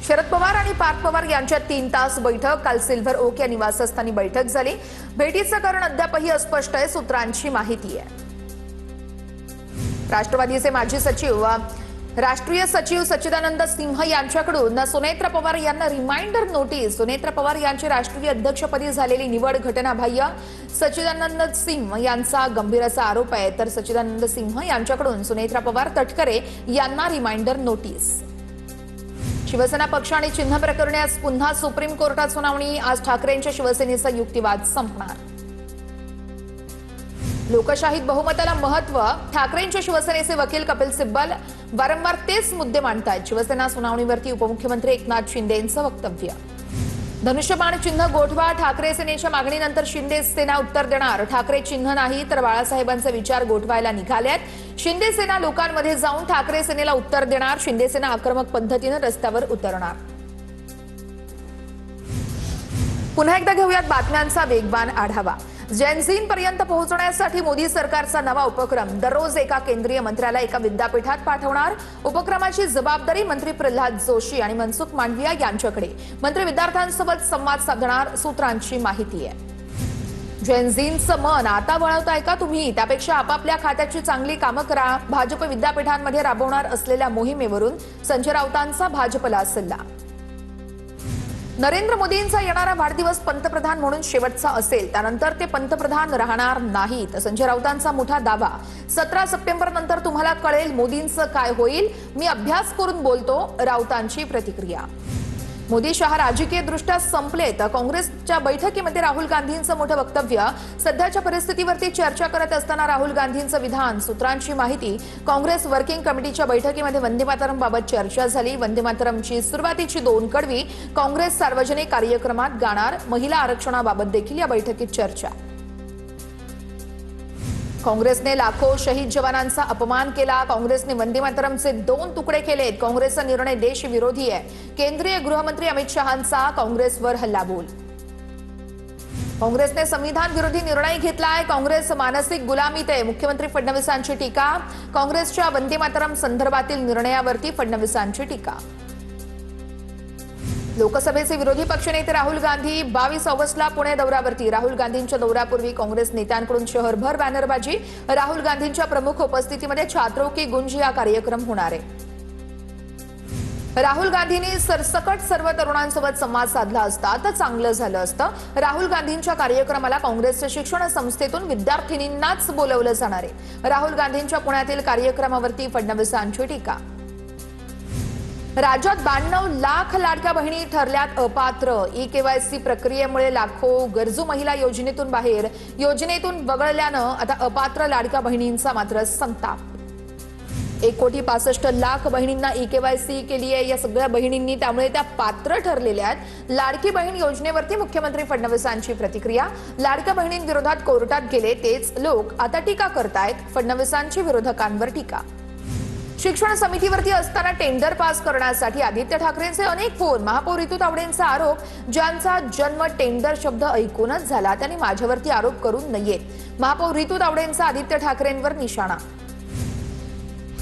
शरद पवार आणि पार्थ पवार यांच्यात 3 तास बैठक। काल सिल्व्हर ओक या निवासस्थानी बैठक झाली। भेटीचं कारण अद्यापही अस्पष्ट आहे, सूत्रांची माहिती आहे। राष्ट्रवादीचे माजी सचिव राष्ट्रीय सचिव सच्चिदानंद सिंह यांच्याकडून सुनेत्रा पवार यांना रिमाइंडर नोटीस। सुनेत्रा पवार यांची राष्ट्रीय अध्यक्षपदी झालेली निवड घटनाबाह्य सच्चिदानंद सिंह यांचा गंभीर असा आरोप आहे। तर सच्चिदानंद सिंह यांच्याकडून सुनेत्रा पवार तटकरे यांना रिमाइंडर नोटीस। शिवसेना पक्ष आणि चिन्ह प्रकरणी आज पुन्हा सुप्रीम कोर्टात सुनावणी। आज ठाकरेंच्या शिवसेनेचा युक्तिवाद संपणार। लोकशाहीत बहुमताला महत्व, ठाकरेंच्या शिवसेनेचे वकील कपिल सिब्बल वारंवार तेच मुद्दे मांडतात। शिवसेना सुनावणीवरती उपमुख्यमंत्री एकनाथ शिंदेंचं वक्तव्य। धनुष्यबाण चिन्ह गोठवा, ठाकरे सेनेच्या मागणीनंतर शिंदे सेना उत्तर देणार। ठाकरे चिन्ह नाही तर बाळासाहेबांचे विचार गोठवायला निघाल्यात। शिंदे सेना लोकांमध्ये जाऊन ठाकरे सेनेला उत्तर देणार। शिंदे सेना आक्रमक पद्धतीने रस्त्यावर उतरणार। पुन्हा एकदा घेऊयात बातम्यांचा वेगवान आढावा। जेनझींपर्यंत पोहोचण्यासाठी मोदी सरकारचा नवा उपक्रम। दररोज एका केंद्रीय मंत्र्याला एका विद्यापीठात पाठवणार। उपक्रमाची जबाबदारी मंत्री प्रल्हाद जोशी आणि मनसुख मांडविया यांच्याकडे। मंत्री विद्यार्थ्यांसोबत संवाद साधणार, सूत्रांची माहिती आहे। जेनझींचं मन आता वळवताय का तुम्ही? त्यापेक्षा आपापल्या खात्याची चांगली कामं करा। भाजप विद्यापीठांमध्ये राबवणार असलेल्या मोहिमेवरून संजय राऊतांचा भाजपला सल्ला। नरेंद्र मोदींचा येणारा वाढदिवस पंतप्रधान म्हणून शेवटचा असेल, त्यानंतर ते पंतप्रधान राहणार नाहीत। संजय राऊतांचा मोठा दावा। 17 सप्टेंबर नंतर तुम्हाला कळेल मोदींचं काय होईल। मी अभ्यास करून बोलतो, राऊतांची प्रतिक्रिया। मोदी शहा राजकीयदृष्ट्या संपलेत। काँग्रेसच्या बैठकीमध्ये राहुल गांधींचं मोठं वक्तव्य। सध्याच्या परिस्थितीवरती चर्चा करत असताना राहुल गांधींचं विधान, सूत्रांची माहिती। काँग्रेस वर्किंग कमिटीच्या बैठकीमध्ये वंदे मातरम बाबत चर्चा झाली। वंदे मातरमची सुरुवातीची 2 कडवी काँग्रेस सार्वजनिक कार्यक्रमात गाणार। महिला आरक्षणाबाबत देखील या बैठकीत चर्चा। काँग्रेसने लाखो शहीद जवानांचा अपमान केला। काँग्रेसने वंदे मातरमचे 2 तुकडे केलेत। काँग्रेसचा निर्णय देशविरोधी आहे। केंद्रीय गृहमंत्री अमित शहांचा काँग्रेसवर हल्लाबोल। काँग्रेसने संविधान विरोधी निर्णय घेतलाय। काँग्रेस मानसिक गुलामीत आहे, मुख्यमंत्री फडणवीसांची टीका। काँग्रेसच्या वंदे मातरम संदर्भातील निर्णयावरती फडणवीसांची टीका। लोकसभेचे विरोधी पक्षनेते राहुल गांधी 22 ऑगस्टला पुणे दौऱ्यावरती। राहुल गांधींच्या दौऱ्यापूर्वी काँग्रेस नेत्यांकडून शहरभर बॅनरबाजी। राहुल गांधींच्या प्रमुख उपस्थितीमध्ये छात्रों की गुंज हा कार्यक्रम होणार आहे। राहुल गांधींनी सरसकट सर्व तरुणांसोबत संवाद साधला असता तर चांगलं झालं असतं। राहुल गांधींच्या कार्यक्रमाला काँग्रेसच्या शिक्षण संस्थेतून विद्यार्थिनींनाच बोलवलं जाणार आहे। राहुल गांधींच्या पुण्यातील कार्यक्रमावरती फडणवीसांची टीका। राज्यात 92 लाख लाडक्या बहिणी ठरल्यात अपात्र। ई-केवायसी प्रक्रियेमुळे लाखो गरजू महिला योजनेतून बाहेर। योजनेतून वगळल्यानं आता अपात्र लाडक्या बहिणींचा मात्र संताप। 1,65,00,000 बहिणींना ई-केवायसी केली आहे या सगळ्या बहिणींनी, त्यामुळे त्या पात्र ठरलेल्या आहेत। लाडकी बहीण योजनेवरती मुख्यमंत्री फडणवीसांची प्रतिक्रिया। लाडक्या बहिणींविरोधात कोर्टात गेले तेच लोक आता टीका करतायत। फडणवीसांची विरोधकांवर टीका। शिक्षण समितीवरती असताना टेंडर पास करण्यासाठी आदित्य ठाकरेंचे अनेक फोन। महापौर ऋतू तावडेंचा आरोप, ज्यांचा जन्म टेंडर शब्द ऐकूनच झाला त्यांनी माझ्यावरती आरोप करू नयेत। महापौर ऋतू तावडेंचा आदित्य ठाकरेंवर निशाणा।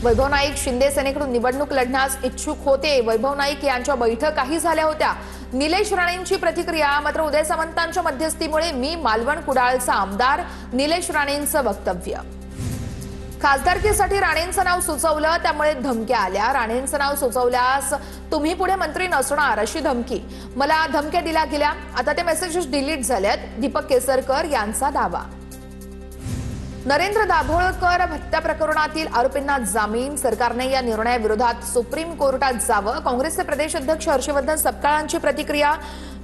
वैभव नाईक शिंदे सेनेकडून निवडणूक लढण्यास इच्छुक होते। वैभव नाईक यांच्या बैठकाही झाल्या होत्या। निलेश राणेंची प्रतिक्रिया, मात्र उदय सामंतांच्या मध्यस्थीमुळे मी मालवण कुडाळचा आमदार। निलेश राणेंचं वक्तव्य। खासदारकीसाठी राणेंचं नाव सुचवलं त्यामुळे धमक्या आल्या। राणेंचं नाव सुचवल्यास तुम्ही पुढे मंत्री नसणार अशी धमकी। मला धमक्या दिल्या गेल्या, आता ते मेसेजेस डिलीट झालेत। दीपक केसरकर यांचा दावा। नरेंद्र दाभोळकर हत्या प्रकरणातील आरोपींना जामीन। सरकारने या निर्णयाविरोधात सुप्रीम कोर्टात जावं। काँग्रेसचे प्रदेश अध्यक्ष हर्षवर्धन सपकाळांची प्रतिक्रिया।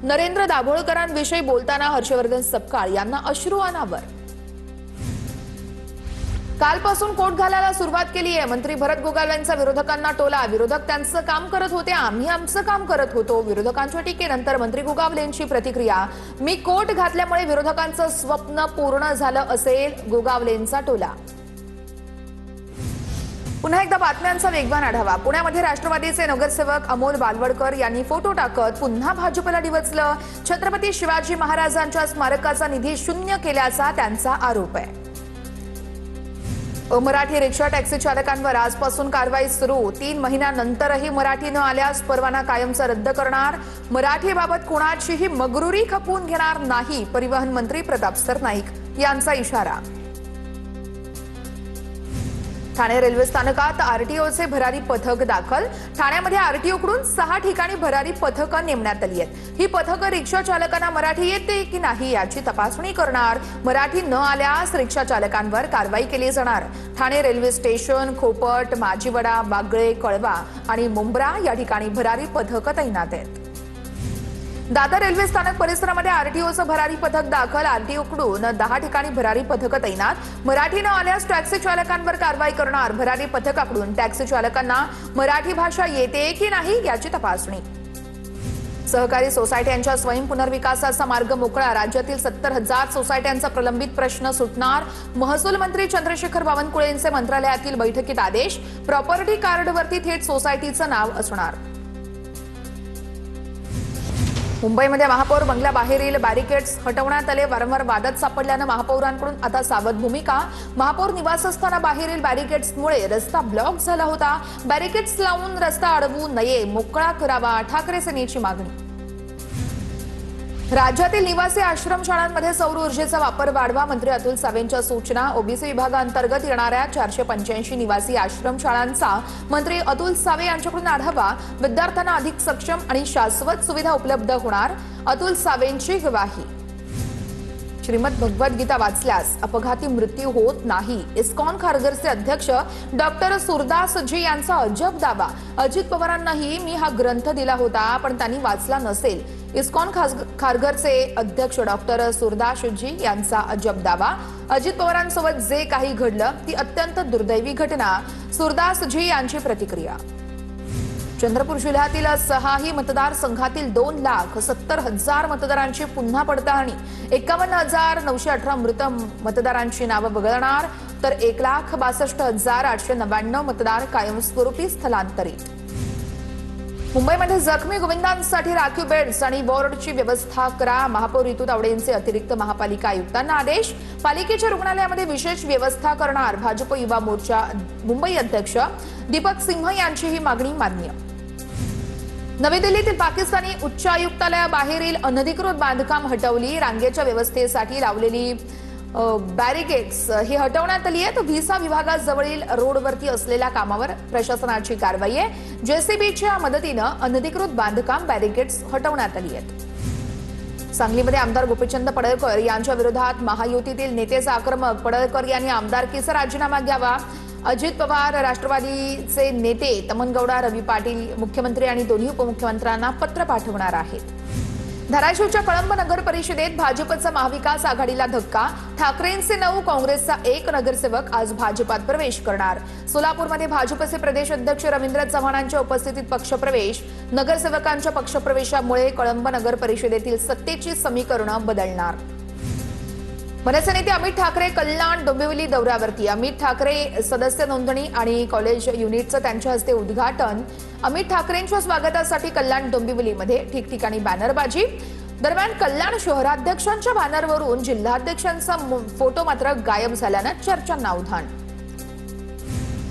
नरेंद्र दाभोळकरांविषयी बोलताना हर्षवर्धन सपकाळ यांना अश्रू अनावर। कालपासून कोट घालायला सुरुवात केली आहे। मंत्री भरत गोगावलेंचा विरोधकांना टोला। विरोधक त्यांचं काम करत होते, आम्ही आमचं काम करत होतो। विरोधकांच्या टीकेनंतर मंत्री गोगावलेंची प्रतिक्रिया। मी कोट घातल्यामुळे विरोधकांचं स्वप्न पूर्ण झालं असेल, गोगावलेंचा टोला। पुन्हा एकदा बातम्यांचा वेगवान आढावा। पुण्यामध्ये राष्ट्रवादीचे नगरसेवक अमोल बालवडकर यांनी फोटो टाकत पुन्हा भाजपला डिवचलं। छत्रपती शिवाजी महाराजांच्या स्मारकाचा निधी शून्य केल्याचा त्यांचा आरोप आहे। मराठी रिक्षा टॅक्सी चालकांवर आजपासून कारवाई सुरू। 3 महिन्यानंतरही मराठी न आल्यास परवाना कायमचा रद्द करणार। मराठीबाबत कोणाचीही मगरुरी खपवून घेणार नाही, परिवहन मंत्री प्रताप सरनाईक यांचा इशारा। ठाणे रेल्वे स्थानकात आरटीओचे भरारी पथक दाखल। ठाण्यामध्ये आरटीओकडून 6 ठिकाणी भरारी पथकं नेमण्यात आली आहेत। ही पथकं रिक्षा चालकांना मराठी येते की नाही याची तपासणी करणार। मराठी न आल्यास रिक्षा चालकांवर कारवाई केली जाणार। ठाणे रेल्वे स्टेशन, खोपट, माजीवडा, बागळे, कळवा आणि मुंब्रा या ठिकाणी भरारी पथकं तैनात आहेत। दादर रेल्वे स्थानक परिसरामध्ये आरटीओचं भरारी पथक दाखल। आरटीओकडून 10 ठिकाणी भरारी पथकं तैनात। मराठी न आल्यास टॅक्सी चालकांवर कारवाई करणार। भरारी पथकाकडून टॅक्सी चालकांना मराठी भाषा येते की नाही याची तपासणी। सहकारी सोसायट्यांच्या स्वयं पुनर्विकासाचा मार्ग मोकळा। राज्यातील 70,000 सोसायट्यांचा प्रलंबित प्रश्न सुटणार। महसूल मंत्री चंद्रशेखर बावनकुळेंचे मंत्रालयातील बैठकीत आदेश। प्रॉपर्टी कार्डवरती थेट सोसायटीचं नाव असणार। मुंबईमध्ये महापौर बंगल्याबाहेरील बॅरिकेड्स हटवण्यात आले। वारंवार वादात सापडल्यानं महापौरांकडून आता सावध भूमिका। महापौर निवासस्थानाबाहेरील बॅरिकेड्समुळे रस्ता ब्लॉक झाला होता। बॅरिकेड्स लावून रस्ता अडवू नये, मोकळा करावा, ठाकरे सेनेची मागणी। राज्यातील निवासी आश्रमशाळांमध्ये सौर ऊर्जेचा वापर वाढवा, मंत्री अतुल सावेंच्या सूचना। ओबीसी विभागांतर्गत येणाऱ्या 485 निवासी आश्रमशाळांचा मंत्री अतुल सावे यांच्याकडून आढावा। विद्यार्थ्यांना अधिक सक्षम आणि शाश्वत सुविधा उपलब्ध होणार, अतुल सावेंची ग्वाही। श्रीमद भगवद्गीता वाचल्यास अपघाती मृत्यू होत नाही, इस्कॉन खारघरचे अध्यक्ष डॉक्टर सुरदासजी यांचा अजब दावा। अजित पवारांनाही मी हा ग्रंथ दिला होता, पण त्यांनी वाचला नसेल। इस्कॉन खारघरचे अध्यक्ष डॉक्टर सुरदासजी यांचा अजब दावा। अजित पवारांसोबत जे काही घडलं ती अत्यंत दुर्दैवी घटना, सुरदासजी यांची प्रतिक्रिया। चंद्रपूर जिल्ह्यातील 6ही मतदारसंघातील 2,70,000 मतदारांची पुन्हा पडताळणी। 51,918 मृत मतदारांची नावं वगळणार, तर 1,62,899 मतदार कायमस्वरूपी स्थलांतरित। मुंबईमध्ये जखमी गोविंदांसाठी राखीव बेड्स आणि वॉर्डची व्यवस्था करा। महापौर ऋतू तावडेंचे अतिरिक्त महापालिका आयुक्तांना आदेश। पालिकेच्या रुग्णालयामध्ये विशेष व्यवस्था करणार। भाजप युवा मोर्चा मुंबई अध्यक्ष दीपक सिंह यांची ही मागणी मान्य। नवी दिल्लीतील पाकिस्तानी उच्चायुक्तालयाबाहेरील अनधिकृत बांधकाम हटवली। रांगेच्या व्यवस्थेसाठी लावलेली बॅरिकेड्स ही हटवण्यात आली आहेत। व्हिसा विभागाजवळील रोडवरती असलेल्या कामावर प्रशासनाची कारवाई आहे। जेसीबीच्या मदतीनं अनधिकृत बांधकाम बॅरिकेड्स हटवण्यात आली आहेत। सांगलीमध्ये आमदार गोपीचंद पडळकर यांच्या विरोधात महायुतीतील नेतेच आक्रमक। पडळकर यांनी आमदारकीचा राजीनामा घ्यावा। अजित पवार, राष्ट्रवादीचे नेते तमनगौडा, रवी पाटील मुख्यमंत्री आणि दोन्ही उपमुख्यमंत्र्यांना पत्र पाठवणार आहेत। धाराशिवच्या कळंब नगर परिषदेत भाजपचा महाविकास आघाडीला धक्का। ठाकरेंचे 9, काँग्रेसचा 1 नगरसेवक आज भाजपात प्रवेश करणार। सोलापूरमध्ये भाजपचे प्रदेश अध्यक्ष रवींद्र चव्हाणांच्या उपस्थितीत पक्षप्रवेश। नगरसेवकांच्या पक्षप्रवेशामुळे कळंब नगर परिषदेतील सत्तेची समीकरणं बदलणार। मनसे नेते अमित ठाकरे कल्याण डोंबिवली दौऱ्यावरती। अमित ठाकरे सदस्य नोंदणी आणि कॉलेज युनिटचं त्यांच्या हस्ते उद्घाटन। अमित ठाकरेंच्या स्वागतासाठी कल्याण डोंबिवलीमध्ये ठिकठिकाणी बॅनरबाजी। दरम्यान कल्याण शहराध्यक्षांच्या बॅनरवरून जिल्हाध्यक्षांचा फोटो मात्र गायब झाल्यानं चर्चांना उधाण।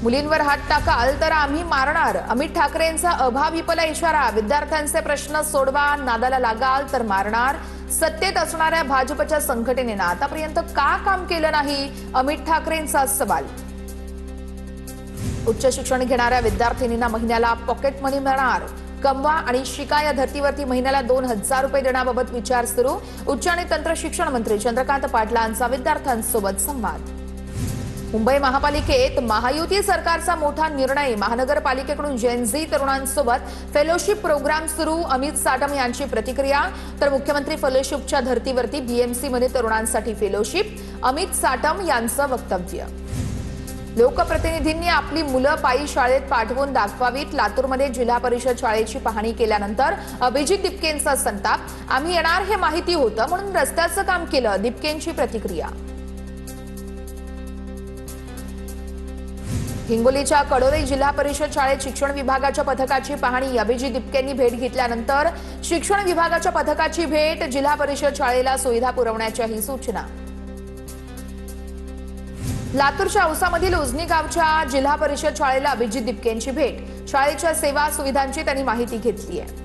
मुलींवर हात टाकाल तर आम्ही मारणार, अमित ठाकरेंचा अभाविपला इशारा। विद्यार्थ्यांचे प्रश्न सोडवा, नादाला लागाल तर मारणार। सत्तेत असणाऱ्या भाजपच्या संघटनेनं आतापर्यंत का काम केलं नाही, अमित ठाकरेंचा सवाल। उच्च शिक्षण घेणाऱ्या विद्यार्थिनींना महिन्याला पॉकेट मनी मिळणार। कमवा आणि शिका या धर्तीवरती महिन्याला 2,000 रुपये देण्याबाबत विचार सुरू। उच्च आणि तंत्र शिक्षण मंत्री चंद्रकांत पाटलांचा विद्यार्थ्यांसोबत संवाद। मुंबई महापालिकेत महायुती सरकारचा मोठा निर्णय। महानगरपालिकेकडून जेनझी तरुणांसोबत फेलोशिप प्रोग्राम सुरू। अमित साटम यांची प्रतिक्रिया। तर मुख्यमंत्री फेलोशिपच्या धर्तीवरती बीएमसी मध्ये तरुणांसाठी फेलोशिप। अमित साटम यांचं वक्तव्य। लोकप्रतिनिधींनी आपली मुलं पायी शाळेत पाठवून दाखवावीत। लातूरमध्ये जिल्हा परिषद शाळेची पाहणी केल्यानंतर अभिजित दिपकेंचा संताप। आम्ही येणार हे माहिती होतं म्हणून रस्त्याचं काम केलं, दिपकेंची प्रतिक्रिया। हिंगोलीच्या कडोरे जिल्हा परिषद शाळेत शिक्षण विभागाच्या पथकाची पाहणी। अभिजित दिपकेंनी भेट घेतल्यानंतर शिक्षण विभागाच्या पथकाची भेट। जिल्हा परिषद शाळेला सुविधा पुरवण्याच्याही सूचना। लातूरच्या औसामधील उजनी गावच्या जिल्हा परिषद शाळेला अभिजित दिपकेंची भेट। शाळेच्या सेवा सुविधांची त्यांनी माहिती घेतली आहे।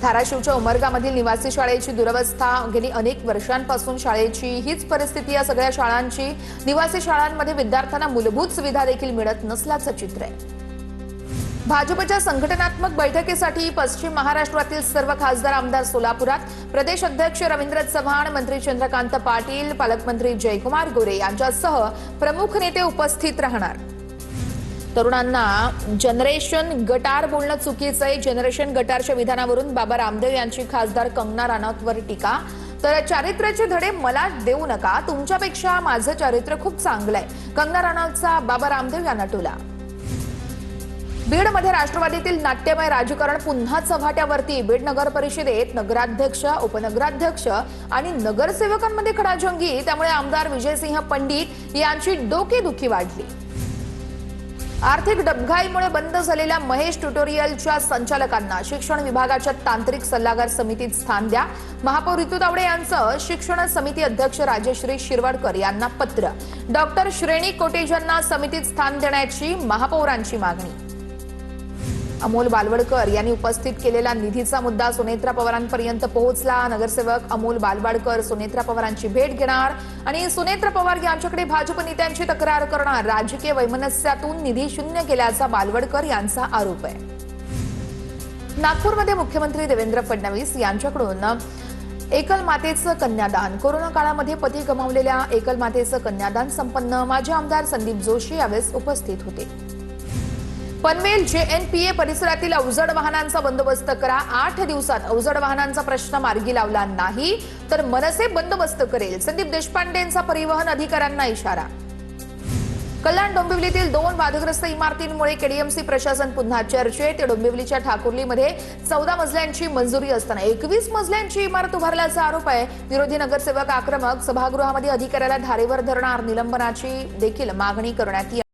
धाराशिवच्या उमरगामधील निवासी शाळेची दुरवस्था। गेली अनेक वर्षांपासून शाळेची हीच परिस्थिती। या सगळ्या शाळांची निवासी शाळांमध्ये विद्यार्थ्यांना मूलभूत सुविधा देखील मिळत नसल्याचं चित्र आहे। भाजपच्या संघटनात्मक बैठकीसाठी पश्चिम महाराष्ट्रातील सर्व खासदार आमदार सोलापुरात। प्रदेश अध्यक्ष रवींद्र चव्हाण, मंत्री चंद्रकांत पाटील, पालकमंत्री जयकुमार गोरे यांच्यासह प्रमुख नेते उपस्थित राहणार। तरुणांना जनरेशन गटार बोलणं चुकीचं आहे। जनरेशन गटारच्या विधानावरून बाबा रामदेव यांची खासदार कंगना राणावतवर टीका। तर चारित्र्याचे धडे मला देऊ नका, तुमच्यापेक्षा माझं चारित्र्य खूप चांगलं आहे, कंगना राणावतचा बाबा रामदेव यांना टोला। बीडमध्ये राष्ट्रवादीतील नाट्यमय राजकारण पुन्हा चव्हाट्यावरती। बीड नगर परिषदेत नगराध्यक्ष, उपनगराध्यक्ष आणि नगरसेवकांमध्ये खडाजंगी। त्यामुळे आमदार विजयसिंह पंडित यांची डोकेदुखी वाढली। आर्थिक डबघाईमुळे बंद झालेल्या महेश ट्युटोरियलच्या संचालकांना शिक्षण विभागाच्या तांत्रिक सल्लागार समितीत स्थान द्या। महापौर ऋतू तावडे यांचं शिक्षण समिती अध्यक्ष राजश्री शिरवाडकर यांना पत्र। डॉक्टर श्रेणी कोटेजांना समितीत स्थान देण्याची महापौरांची मागणी। अमोल बालवडकर यांनी उपस्थित केलेला निधीचा मुद्दा सुनेत्रा पवारांपर्यंत पोहोचला। नगरसेवक अमोल बालवडकर सुनेत्रा पवारांची भेट घेणार आणि सुनेत्रा पवार यांच्याकडे भाजप नेत्यांची तक्रार करणार। राजकीय वैमनस्यातून निधी शून्य केल्याचा बालवडकर यांचा आरोप आहे। नागपूरमध्ये मुख्यमंत्री देवेंद्र फडणवीस यांच्याकडून एकल मातेचं कन्यादान। कोरोना काळामध्ये पती गमावलेल्या एकल मातेचं कन्यादान संपन्न। माजी आमदार संदीप जोशी यावेळी उपस्थित होते। पनवेल JNPA परिसरातील अवजड वाहनांचा बंदोबस्त करा। 8 दिवसात अवजड वाहनांचा प्रश्न मार्गी लावला नाही तर मनसे बंदोबस्त करेल। संदीप देशपांडेंचा परिवहन अधिकाऱ्यांना इशारा। कल्याण डोंबिवलीतील 2 वादग्रस्त इमारतींमुळे KDMC प्रशासन पुन्हा चर्चेत। डोंबिवलीच्या ठाकुर्लीमध्ये 14 मजल्यांची मंजुरी असताना 21 मजल्यांची इमारत उभारल्याचा आरोप आहे। विरोधी नगरसेवक आक्रमक। सभागृहामध्ये अधिकाऱ्याला धारेवर धरणार, निलंबनाची देखील मागणी करण्यात